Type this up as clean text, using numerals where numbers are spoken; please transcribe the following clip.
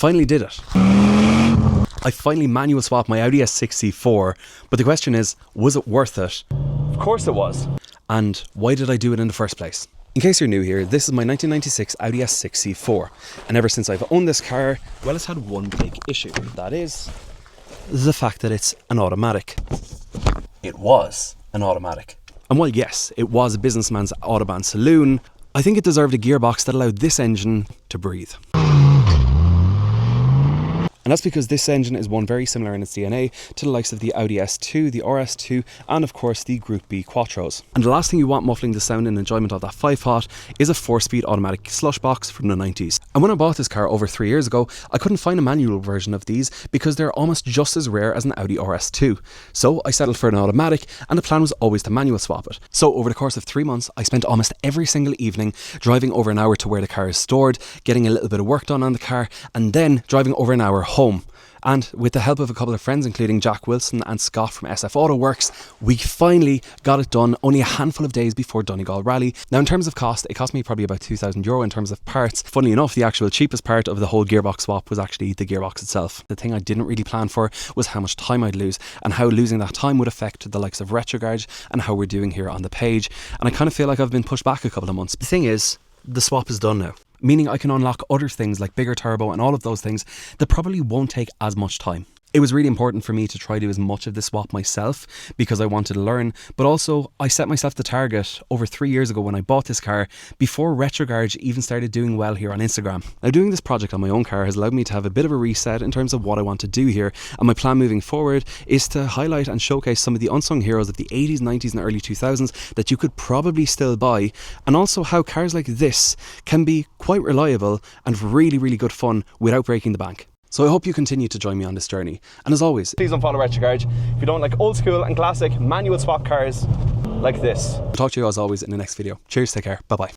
finally did it. I finally manual swapped my Audi S6 C4, but the question is, was it worth it? Of course it was. And why did I do it in the first place? In case you're new here, this is my 1996 Audi S6 C4, and ever since I've owned this car, well, it's had one big issue. That is the fact that it's an automatic. It was an automatic. And while yes, it was a businessman's Autobahn saloon, I think it deserved a gearbox that allowed this engine to breathe. And that's because this engine is one very similar in its DNA to the likes of the Audi S2, the RS2, and of course the Group B Quattros. And the last thing you want muffling the sound and enjoyment of that 5-pot is a 4-speed automatic slush box from the 90s. And when I bought this car over 3 years ago, I couldn't find a manual version of these because they're almost just as rare as an Audi RS2. So I settled for an automatic, and the plan was always to manual swap it. So over the course of 3 months, I spent almost every single evening driving over an hour to where the car is stored, getting a little bit of work done on the car, and then driving over an hour home. And with the help of a couple of friends, including Jack Wilson and Scott from SF Auto Works, we finally got it done only a handful of days before Donegal Rally. Now, in terms of cost, it cost me probably about €2,000 in terms of parts. Funnily enough, the actual cheapest part of the whole gearbox swap was actually the gearbox itself. The thing I didn't really plan for was how much time I'd lose and how losing that time would affect the likes of Retrograde and how we're doing here on the page. And I kind of feel like I've been pushed back a couple of months. The thing is, the swap is done now, meaning I can unlock other things like bigger turbo and all of those things that probably won't take as much time. It was really important for me to try to do as much of this swap myself because I wanted to learn, but also I set myself the target over 3 years ago when I bought this car, before Retrogarage even started doing well here on Instagram. Now, doing this project on my own car has allowed me to have a bit of a reset in terms of what I want to do here, and my plan moving forward is to highlight and showcase some of the unsung heroes of the 80s, 90s and early 2000s that you could probably still buy, and also how cars like this can be quite reliable and really, really good fun without breaking the bank. So I hope you continue to join me on this journey. And as always, please don't follow Retrograde if you don't like old school and classic manual swap cars like this. I'll talk to you as always in the next video. Cheers, take care, bye bye.